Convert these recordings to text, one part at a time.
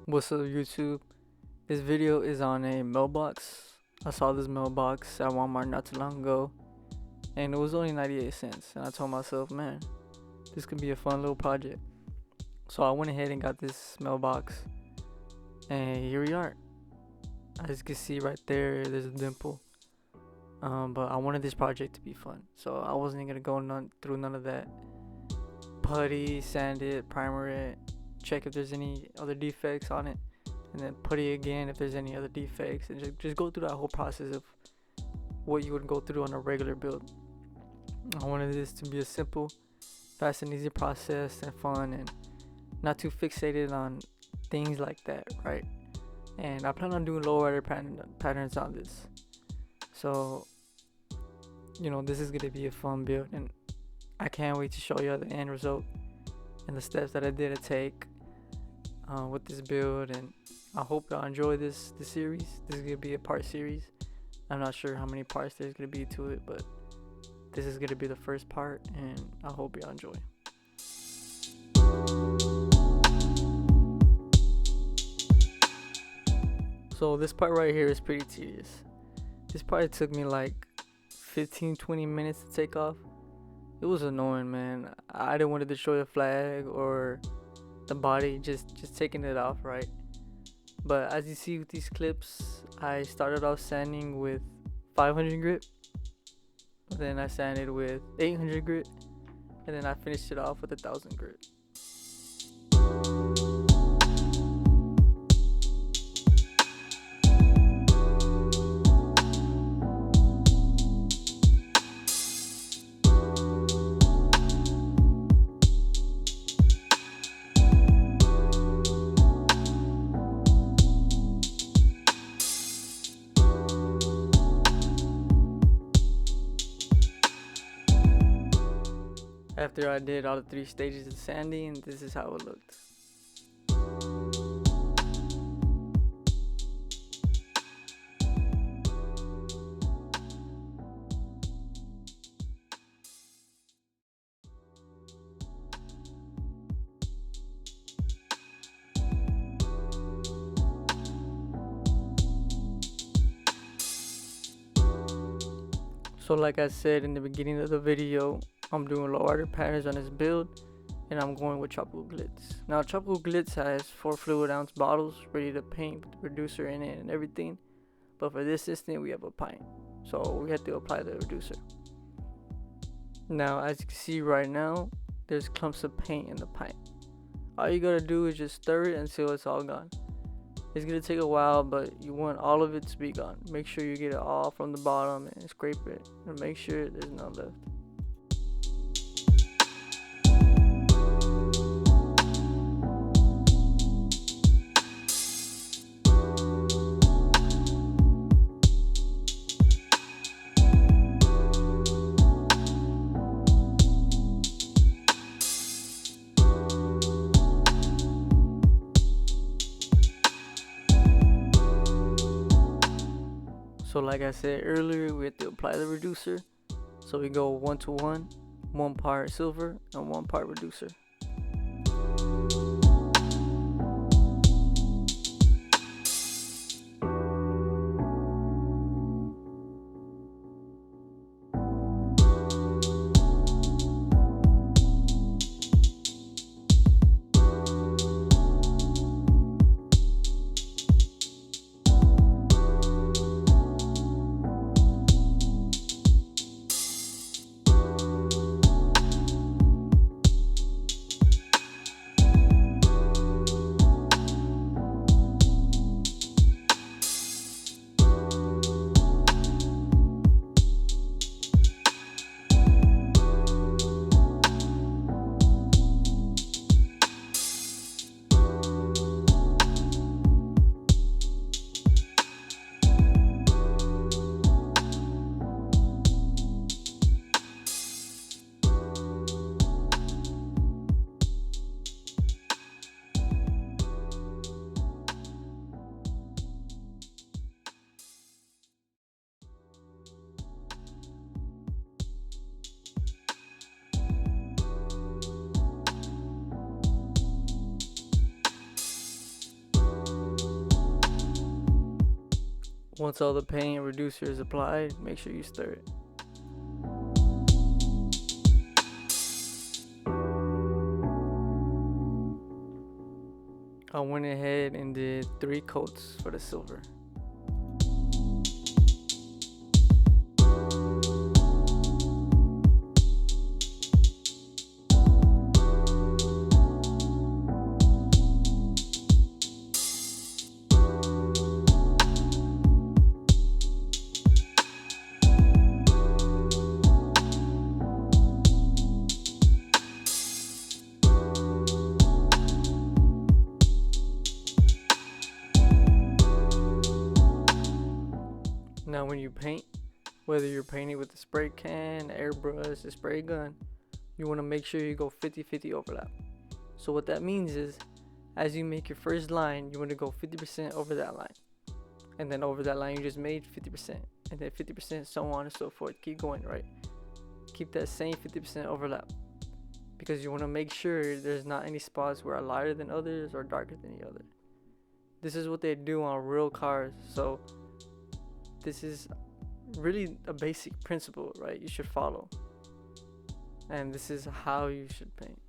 What's up, YouTube? This video is on a mailbox. I saw this mailbox at Walmart not too long ago, and it was only 98 cents. And I told myself, man, this could be a fun little project. So I went ahead and got this mailbox, and here we are. As you can see right there, there's a dimple. But I wanted this project to be fun, so I wasn't gonna go through none of that. Putty, sand it, primer it, check if there's any other defects on it, and then putty again if there's any other defects, and just go through that whole process of what you would go through on a regular build. I wanted this to be a simple, fast and easy process and fun, and not too fixated on things like that, right? And I plan on doing lowrider patterns on this, so this is gonna be a fun build, and I can't wait to show you the end result and the steps that I did to take with this build. And I hope y'all enjoy this series. This is gonna be a part series. I'm not sure how many parts there's gonna be to it, but this is gonna be the first part, and I hope y'all enjoy. So this part right here is pretty tedious. This probably took me like 15-20 minutes to take off. It was annoying, man. I didn't want to destroy the flag or the body, just taking it off, right? But as you see with these clips, I started off sanding with 500 grit, then I sanded with 800 grit, and then I finished it off with 1000 grit. After I did all the 3 stages of sanding, this is how it looked. So like I said in the beginning of the video, I'm doing lowrider patterns on this build, and I'm going with Tropical Glitz. Now Tropical Glitz has 4 fluid ounce bottles ready to paint with the reducer in it and everything, but for this instant we have a pint, so we have to apply the reducer. Now as you can see right now, there's clumps of paint in the pint. All you gotta do is just stir it until it's all gone. It's gonna take a while, but you want all of it to be gone. Make sure you get it all from the bottom and scrape it, and make sure there's none left. So like I said earlier, we have to apply the reducer. So we go 1-to-1, 1 part silver and 1 part reducer. Once all the paint and reducer is applied, make sure you stir it. I went ahead and did 3 coats for the silver. Now when you paint, whether you're painting with a spray can, airbrush, a spray gun, you want to make sure you go 50-50 overlap. So what that means is, as you make your first line, you want to go 50% over that line. And then over that line you just made 50%. And then 50%, so on and so forth. Keep going, right? Keep that same 50% overlap. Because you want to make sure there's not any spots where are lighter than others or darker than the other. This is what they do on real cars. So this is really a basic principle, right? You should follow. And this is how you should paint.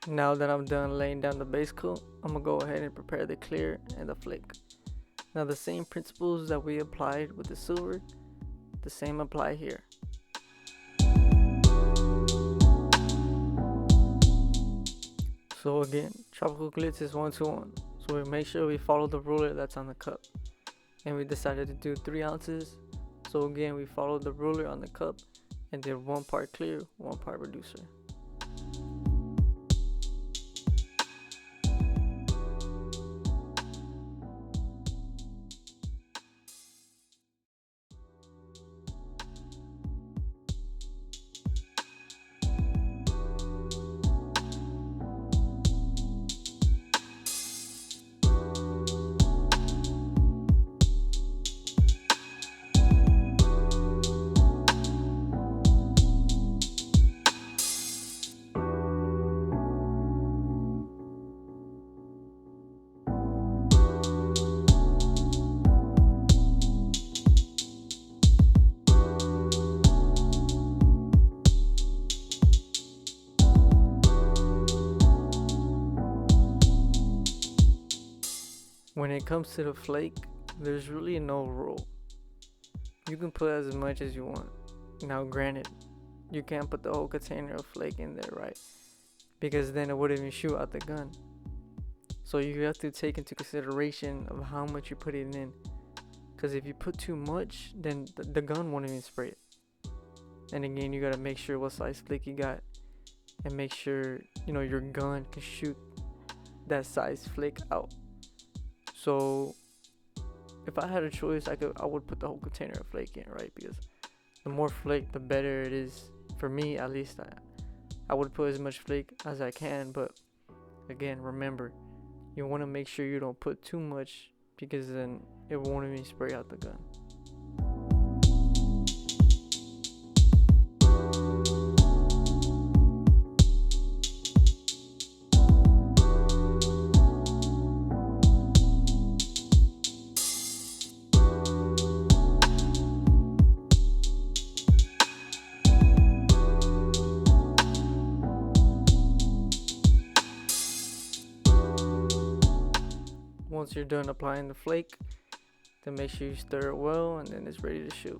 Now that I'm done laying down the base coat, I'm gonna go ahead and prepare the clear and the flake. Now the same principles that we applied with the silver, the same apply here. So again, tropical glitz is 1-to-1. So we make sure we follow the ruler that's on the cup. And we decided to do 3 ounces. So again, we followed the ruler on the cup and did 1 part clear, 1 part reducer. when it comes to the flake, there's really no rule. You can put as much as you want. Now, granted, you can't put the whole container of flake in there, right? Because then it wouldn't even shoot out the gun. So you have to take into consideration of how much you're putting in. Because if you put too much, then the gun won't even spray it. And again, you gotta make sure what size flake you got, and make sure your gun can shoot that size flake out. So if I had a choice, I would put the whole container of flake in, right? Because the more flake, the better it is for me. At least I would put as much flake as I can. But again, remember, you want to make sure you don't put too much, because then it won't even spray out the gun. Once you're done applying the flake, then make sure you stir it well, and then it's ready to shoot.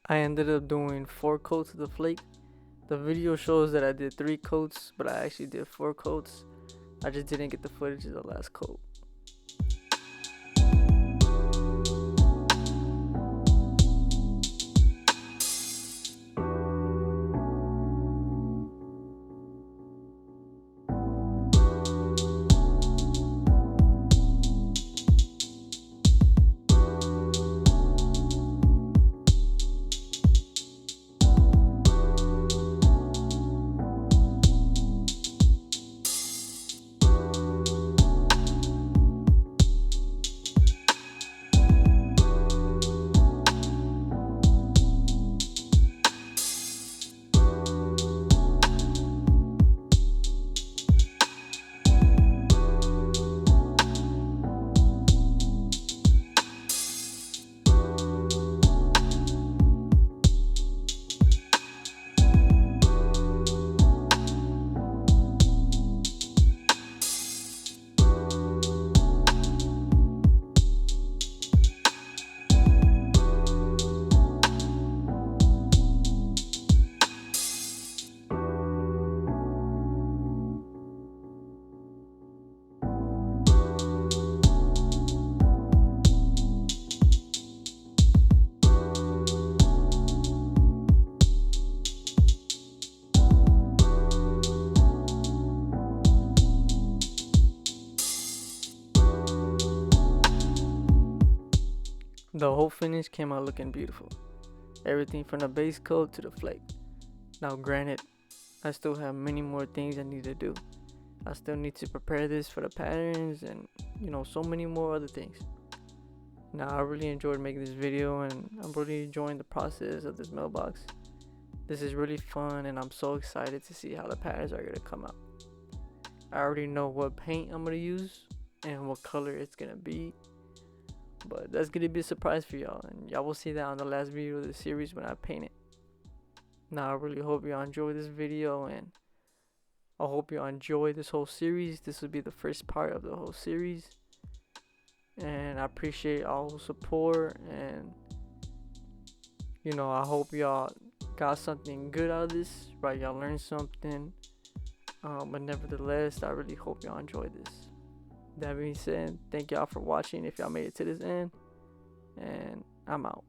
I ended up doing 4 coats of the flake. The video shows that I did 3 coats, but I actually did 4 coats. I just didn't get the footage of the last coat. The whole finish came out looking beautiful. Everything from the base coat to the flake. Now granted, I still have many more things I need to do. I still need to prepare this for the patterns and so many more other things. Now I really enjoyed making this video, and I'm really enjoying the process of this mailbox. This is really fun, and I'm so excited to see how the patterns are going to come out. I already know what paint I'm going to use and what color it's going to be. But that's going to be a surprise for y'all, and y'all will see that on the last video of the series when I paint it. Now I really hope y'all enjoy this video, and I hope y'all enjoy this whole series. This will be the first part of the whole series, and I appreciate all the support, and I hope y'all got something good out of this, right? Y'all learned something, but nevertheless, I really hope y'all enjoy this. That being said, thank y'all for watching if y'all made it to this end, and I'm out.